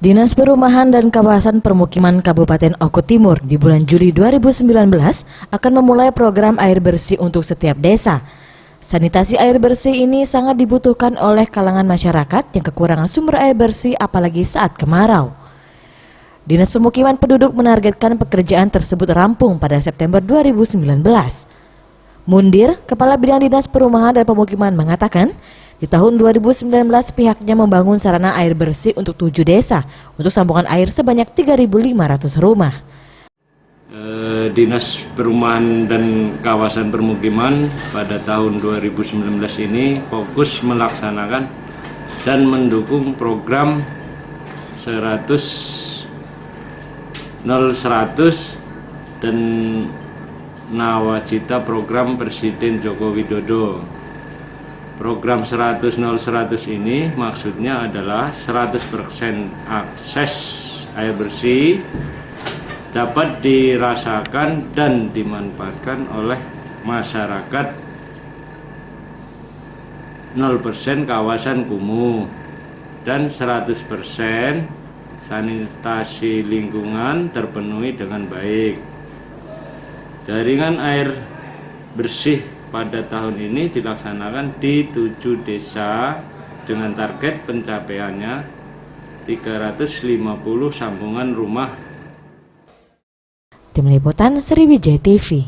Dinas Perumahan dan Kawasan Permukiman Kabupaten Oku Timur di bulan Juli 2019 akan memulai program air bersih untuk setiap desa. Sanitasi air bersih ini sangat dibutuhkan oleh kalangan masyarakat yang kekurangan sumber air bersih apalagi saat kemarau. Dinas Permukiman Penduduk menargetkan pekerjaan tersebut rampung pada September 2019. Mundir, Kepala Bidang Dinas Perumahan dan Pemukiman mengatakan, di tahun 2019 pihaknya membangun sarana air bersih untuk 7 desa untuk sambungan air sebanyak 3.500 rumah. Dinas Perumahan dan Kawasan Permukiman pada tahun 2019 ini fokus melaksanakan dan mendukung program 100 dan nawacita program Presiden Joko Widodo. Program 100 ini maksudnya adalah 100% akses air bersih dapat dirasakan dan dimanfaatkan oleh masyarakat 0% kawasan kumuh dan 100% sanitasi lingkungan terpenuhi dengan baik. Jaringan air bersih pada tahun ini dilaksanakan di 7 desa dengan target pencapaiannya 350 sambungan rumah. Tim Liputan Sriwijaya TV.